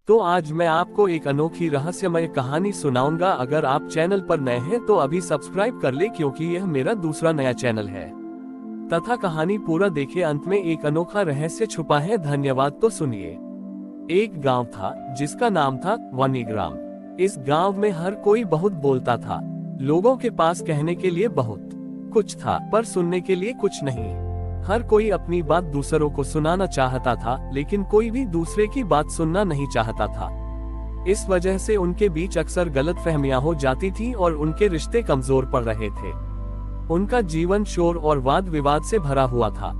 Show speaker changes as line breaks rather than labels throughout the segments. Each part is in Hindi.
तो आज मैं आपको एक अनोखी रहस्यमय कहानी सुनाऊंगा। अगर आप चैनल पर नए हैं तो अभी सब्सक्राइब कर ले, क्योंकि यह मेरा दूसरा नया चैनल है। तथा कहानी पूरा देखे, अंत में एक अनोखा रहस्य छुपा है। धन्यवाद। तो सुनिए। एक गांव था जिसका नाम था वानीग्राम। इस गांव में हर कोई बहुत बोलता था। लोगों के पास कहने के लिए बहुत कुछ था, पर सुनने के लिए कुछ नहीं। हर कोई अपनी बात दूसरों को सुनाना चाहता था, लेकिन कोई भी दूसरे की बात सुनना नहीं चाहता था। इस वजह से उनके बीच अक्सर गलतफहमियां हो जाती थी और उनके रिश्ते कमजोर पड़ रहे थे। उनका जीवन शोर और वाद विवाद से भरा हुआ था।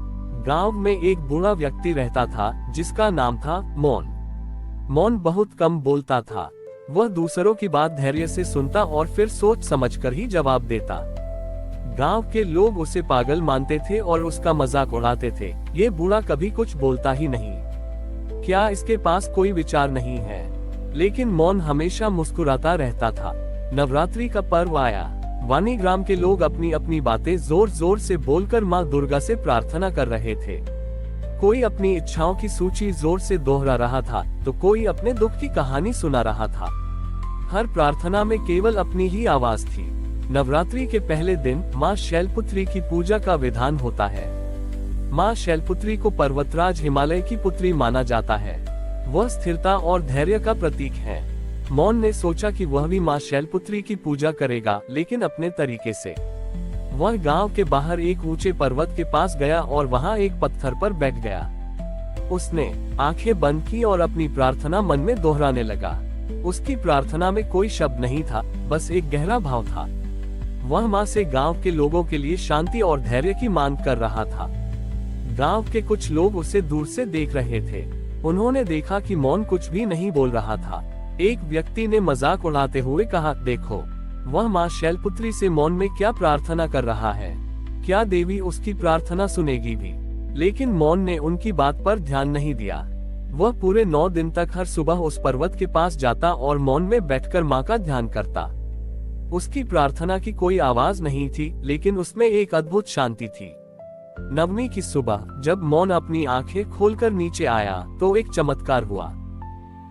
गांव में एक बूढ़ा व्यक्ति रहता था जिसका नाम था मोन। मोन बहुत कम बोलता था। वह दूसरों की बात धैर्य से सुनता और फिर सोच समझकर ही जवाब देता। गांव के लोग उसे पागल मानते थे और उसका मजाक उड़ाते थे। ये बूढ़ा कभी कुछ बोलता ही नहीं। क्या इसके पास कोई विचार नहीं है? लेकिन मोन हमेशा मुस्कुराता रहता था। नवरात्रि का पर्व आया। वानीग्राम के लोग अपनी अपनी बातें जोर जोर से बोलकर माँ दुर्गा से प्रार्थना कर रहे थे। कोई अपनी इच्छाओं की सूची जोर से दोहरा रहा था, तो कोई अपने दुख की कहानी सुना रहा था। हर प्रार्थना में केवल अपनी ही आवाज थी। नवरात्रि के पहले दिन माँ शैलपुत्री की पूजा का विधान होता है। माँ शैलपुत्री को पर्वतराज हिमालय की पुत्री माना जाता है। वह स्थिरता और धैर्य का प्रतीक है। मोन ने सोचा कि वह भी माँ शैलपुत्री की पूजा करेगा, लेकिन अपने तरीके से। वह गांव के बाहर एक ऊंचे पर्वत के पास गया और वहां एक पत्थर पर बैठ गया। उसने आंखें बंद की और अपनी प्रार्थना मन में दोहराने लगा। उसकी प्रार्थना में कोई शब्द नहीं था, बस एक गहरा भाव था। वह माँ से गांव के लोगों के लिए शांति और धैर्य की मांग कर रहा था। गांव के कुछ लोग उसे दूर से देख रहे थे। उन्होंने देखा कि मोन कुछ भी नहीं बोल रहा था। एक व्यक्ति ने मजाक उड़ाते हुए कहा, देखो, वह माँ शैलपुत्री से मोन में क्या प्रार्थना कर रहा है। क्या देवी उसकी प्रार्थना सुनेगी भी? लेकिन मोन ने उनकी बात पर ध्यान नहीं दिया। वह पूरे 9 दिन तक हर सुबह उस पर्वत के पास जाता और मौन में बैठकर माँ का ध्यान करता। उसकी प्रार्थना की कोई आवाज नहीं थी, लेकिन उसमें एक अद्भुत शांति थी। नवमी की सुबह जब मौन अपनी आंखें खोलकर नीचे आया तो एक चमत्कार हुआ।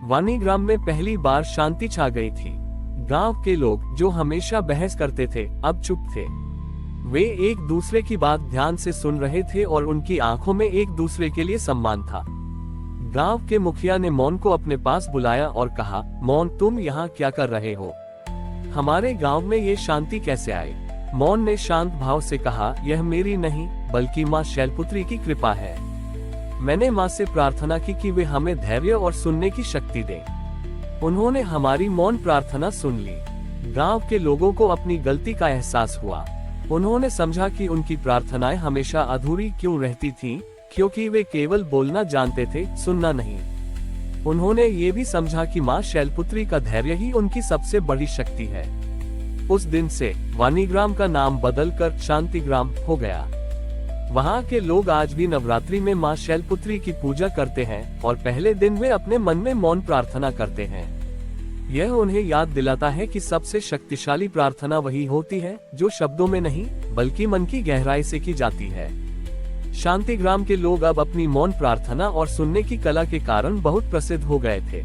वानीग्राम में पहली बार शांति छा गई थी। गांव के लोग जो हमेशा बहस करते थे, अब चुप थे। वे एक दूसरे की बात ध्यान से सुन रहे थे और उनकी आंखों में एक दूसरे के लिए सम्मान था। गांव के मुखिया ने मौन को अपने पास बुलाया और कहा, मौन, तुम यहाँ क्या कर रहे हो? हमारे गांव में ये शांति कैसे आई? मौन ने शांत भाव से कहा, यह मेरी नहीं बल्कि माँ शैलपुत्री की कृपा है। मैंने माँ से प्रार्थना की कि वे हमें धैर्य और सुनने की शक्ति दें। उन्होंने हमारी मौन प्रार्थना सुन ली। गांव के लोगों को अपनी गलती का एहसास हुआ। उन्होंने समझा कि उनकी प्रार्थनाएं हमेशा अधूरी क्यों रहती थीं, क्योंकि वे केवल बोलना जानते थे, सुनना नहीं। उन्होंने ये भी समझा कि माँ शैलपुत्री का धैर्य ही उनकी सबसे बड़ी शक्ति है। उस दिन से वानीग्राम का नाम बदलकर शांतिग्राम हो गया। वहाँ के लोग आज भी नवरात्रि में माँ शैलपुत्री की पूजा करते हैं और पहले दिन वे अपने मन में मौन प्रार्थना करते हैं। यह उन्हें याद दिलाता है कि सबसे शक्तिशाली प्रार्थना वही होती है जो शब्दों में नहीं बल्कि मन की गहराई से की जाती है। शांतिग्राम के लोग अब अपनी मौन प्रार्थना और सुनने की कला के कारण बहुत प्रसिद्ध हो गए थे।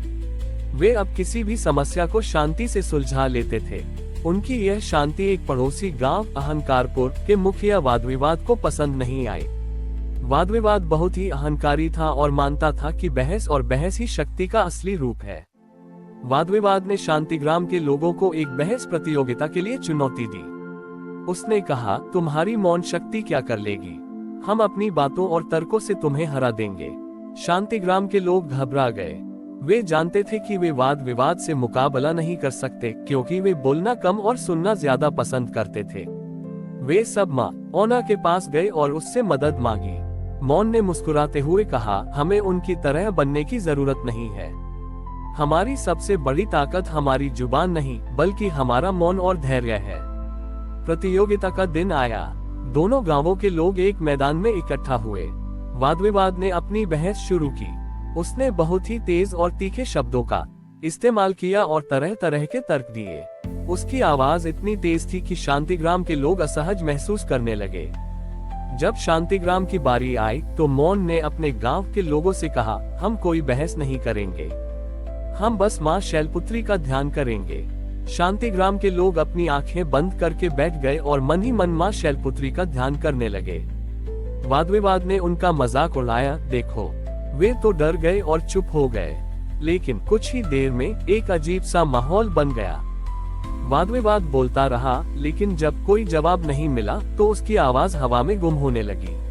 वे अब किसी भी समस्या को शांति से सुलझा लेते थे। उनकी यह शांति एक पड़ोसी गांव अहंकारपुर के मुखिया वादविवाद को पसंद नहीं आई। वादविवाद बहुत ही अहंकारी था और मानता था कि बहस और बहस ही शक्ति का असली रूप है। वादविवाद ने शांतिग्राम के लोगों को एक बहस प्रतियोगिता के लिए चुनौती दी। उसने कहा, तुम्हारी मौन शक्ति क्या कर लेगी? हम अपनी बातों और तर्कों से तुम्हें हरा देंगे। शांतिग्राम के लोग घबरा गए। वे जानते थे कि वे वाद विवाद से मुकाबला नहीं कर सकते, क्योंकि वे बोलना कम और सुनना ज्यादा पसंद करते थे। वे सब माँ ओना के पास गए और उससे मदद मांगी। मौन ने मुस्कुराते हुए कहा, हमें उनकी तरह बनने की जरूरत नहीं है। हमारी सबसे बड़ी ताकत हमारी जुबान नहीं बल्कि हमारा मौन और धैर्य है। प्रतियोगिता का दिन आया। दोनों गांवों के लोग एक मैदान में इकट्ठा हुए। वादविवाद ने अपनी बहस शुरू की। उसने बहुत ही तेज और तीखे शब्दों का इस्तेमाल किया और तरह तरह के तर्क दिए। उसकी आवाज इतनी तेज थी कि शांतिग्राम के लोग असहज महसूस करने लगे। जब शांतिग्राम की बारी आई तो मौन ने अपने गांव के लोगों से कहा, हम कोई बहस नहीं करेंगे। हम बस माँ शैलपुत्री का ध्यान करेंगे। शांतिग्राम के लोग अपनी आंखें बंद करके बैठ गए और मन ही मन माँ शैलपुत्री का ध्यान करने लगे। वाद-विवाद ने उनका मजाक उड़ाया। देखो, वे तो डर गए और चुप हो गए, लेकिन कुछ ही देर में एक अजीब सा माहौल बन गया। वाद-विवाद बोलता रहा, लेकिन जब कोई जवाब नहीं मिला तो उसकी आवाज हवा में गुम होने लगी।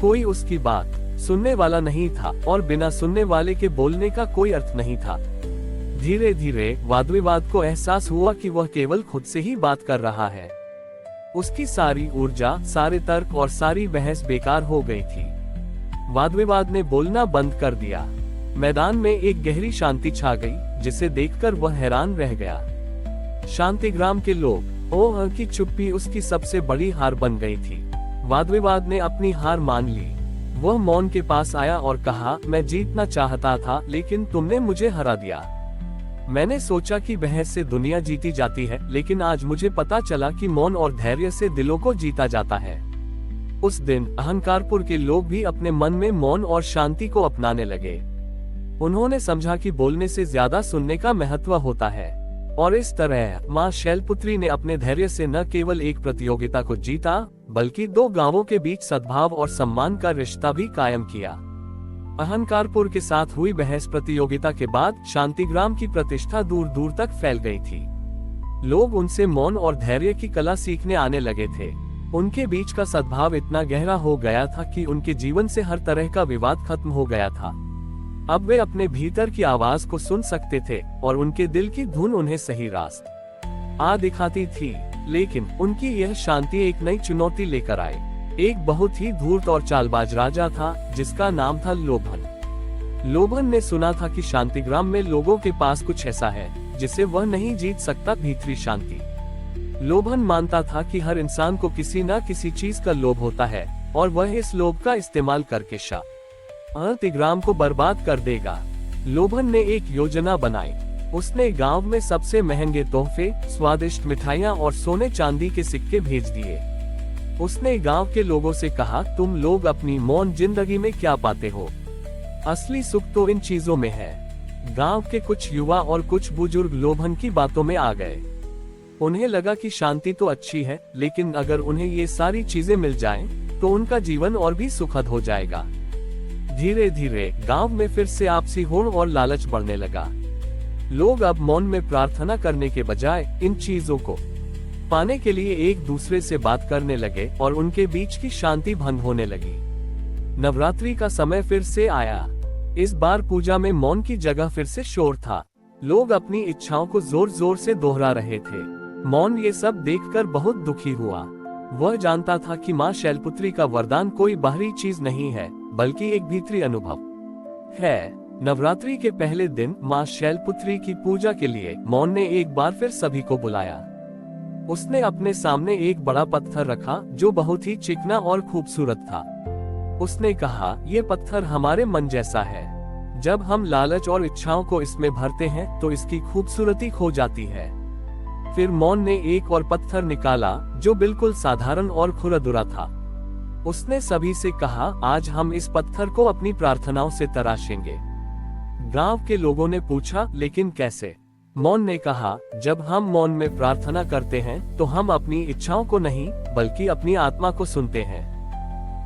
कोई उसकी बात सुनने वाला नहीं था और बिना सुनने वाले के बोलने का कोई अर्थ नहीं था। धीरे धीरे वाद-विवाद को एहसास हुआ कि वह केवल खुद से ही बात कर रहा है। उसकी सारी ऊर्जा, सारे तर्क और सारी बहस बेकार हो गई थी। वाद-विवाद ने बोलना बंद कर दिया। मैदान में एक गहरी शांति छा गई, जिसे देखकर वह हैरान रह गया। शांतिग्राम के लोग ओह की चुप्पी उसकी सबसे बड़ी हार बन गई थी। वाद-विवाद ने अपनी हार मान ली। वह मौन के पास आया और कहा, मैं जीतना चाहता था, लेकिन तुमने मुझे हरा दिया। मैंने सोचा कि बहस से दुनिया जीती जाती है, लेकिन आज मुझे पता चला कि मौन और धैर्य से दिलों को जीता जाता है। उस दिन अहंकारपुर के लोग भी अपने मन में मौन और शांति को अपनाने लगे। उन्होंने समझा कि बोलने से ज्यादा सुनने का महत्व होता है, और इस तरह माँ शैलपुत्री ने अपने धैर्य से न केवल एक प्रतियोगिता को जीता, बल्कि दो गांवों के बीच सद्भाव और सम्मान का रिश्ता भी कायम किया। अहंकारपुर के साथ हुई बहस प्रतियोगिता के बाद शांतिग्राम की प्रतिष्ठा दूर दूर तक फैल गई थी। लोग उनसे मौन और धैर्य की कला सीखने आने लगे थे। उनके बीच का सद्भाव इतना गहरा हो गया था कि उनके जीवन से हर तरह का विवाद खत्म हो गया था। अब वे अपने भीतर की आवाज को सुन सकते थे और उनके दिल की धुन उन्हें सही रास्ता दिखाती थी। लेकिन उनकी यह शांति एक नई चुनौती लेकर आई। एक बहुत ही धूर्त और चालबाज राजा था, जिसका नाम था लोभन। लोभन ने सुना था कि शांतिग्राम में लोगों के पास कुछ ऐसा है जिसे वह नहीं जीत सकता, भीतरी शांति। लोभन मानता था कि हर इंसान को किसी न किसी चीज का लोभ होता है और वह इस लोभ का इस्तेमाल करके शांतिग्राम को बर्बाद कर देगा। लोभन ने एक योजना बनाई। उसने गांव में सबसे महंगे तोहफे, स्वादिष्ट मिठाइयाँ और सोने चांदी के सिक्के भेज दिए। उसने गांव के लोगों से कहा, तुम लोग अपनी मौन जिंदगी में क्या पाते हो? असली सुख तो इन चीजों में है। गांव के कुछ युवा और कुछ बुजुर्ग लोभन की बातों में आ गए। उन्हें लगा कि शांति तो अच्छी है, लेकिन अगर उन्हें ये सारी चीजें मिल जाएं, तो उनका जीवन और भी सुखद हो जाएगा। धीरे धीरे गांव में फिर से आपसी होड़ और लालच बढ़ने लगा। लोग अब मौन में प्रार्थना करने के बजाय इन चीजों को पाने के लिए एक दूसरे से बात करने लगे और उनके बीच की शांति भंग होने लगी। नवरात्रि का समय फिर से आया। इस बार पूजा में मौन की जगह फिर से शोर था। लोग अपनी इच्छाओं को जोर जोर से दोहरा रहे थे। मौन ये सब देखकर बहुत दुखी हुआ। वह जानता था कि माँ शैलपुत्री का वरदान कोई बाहरी चीज नहीं है, बल्कि एक भीतरी अनुभव है। नवरात्रि के पहले दिन माँ शैलपुत्री की पूजा के लिए मौन ने एक बार फिर सभी को बुलाया। उसने अपने सामने एक बड़ा पत्थर रखा जो बहुत ही चिकना और खूबसूरत था। उसने कहा, ये पत्थर हमारे मन जैसा है। जब हम लालच और इच्छाओं को इसमें भरते हैं तो इसकी खूबसूरती खो जाती है। फिर मौन ने एक और पत्थर निकाला जो बिल्कुल साधारण और खुरदुरा था। उसने सभी से कहा, आज हम इस पत्थर को अपनी प्रार्थनाओं से तराशेंगे। गांव के लोगों ने पूछा, लेकिन कैसे? मौन ने कहा, जब हम मौन में प्रार्थना करते हैं तो हम अपनी इच्छाओं को नहीं, बल्कि अपनी आत्मा को सुनते हैं।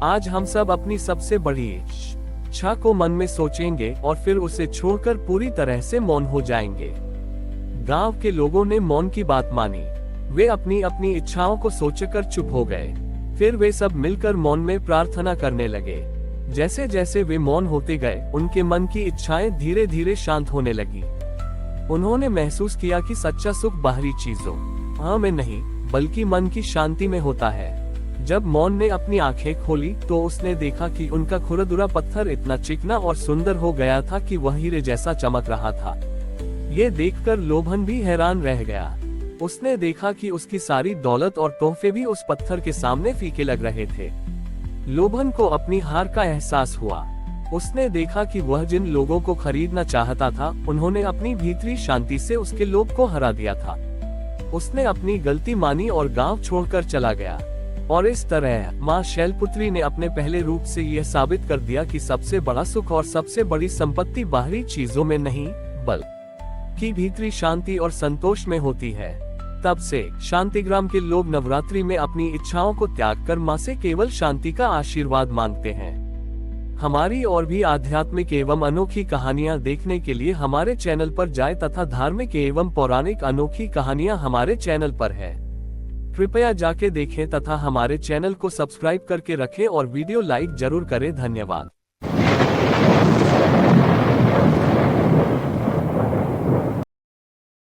आज हम सब अपनी सबसे बड़ी इच्छा को मन में सोचेंगे और फिर उसे छोड़कर पूरी तरह से मौन हो जाएंगे। गांव के लोगों ने मौन की बात मानी। वे अपनी अपनी इच्छाओं को सोचकर चुप हो गए। फिर वे सब मिलकर मौन में प्रार्थना करने लगे। जैसे जैसे वे मौन होते गए, उनके मन की इच्छाएं धीरे धीरे शांत होने लगी। उन्होंने महसूस किया कि सच्चा सुख बाहरी चीजों में नहीं, बल्कि मन की शांति में होता है। जब मौन ने अपनी आंखें खोली तो उसने देखा कि उनका खुरदुरा पत्थर इतना चिकना और सुंदर हो गया था कि वह हीरे जैसा चमक रहा था। ये देखकर लोभन भी हैरान रह गया। उसने देखा कि उसकी सारी दौलत और तोहफे भी उस पत्थर के सामने फीके लग रहे थे। लोभन को अपनी हार का एहसास हुआ। उसने देखा कि वह जिन लोगों को खरीदना चाहता था, उन्होंने अपनी भीतरी शांति से उसके लोभ को हरा दिया था। उसने अपनी गलती मानी और गांव छोड़कर चला गया। और इस तरह माँ शैलपुत्री ने अपने पहले रूप से यह साबित कर दिया कि सबसे बड़ा सुख और सबसे बड़ी संपत्ति बाहरी चीजों में नहीं, बल्कि की भीतरी शांति और संतोष में होती है। तब से शांतिग्राम के लोग नवरात्रि में अपनी इच्छाओं को त्याग कर मां से केवल शांति का आशीर्वाद मांगते हैं। हमारी और भी आध्यात्मिक एवं अनोखी कहानियां देखने के लिए हमारे चैनल पर जाएं तथा धार्मिक एवं पौराणिक अनोखी कहानियां हमारे चैनल पर है। कृपया जाके देखें तथा हमारे चैनल को सब्सक्राइब करके रखें और वीडियो लाइक जरूर करें। धन्यवाद।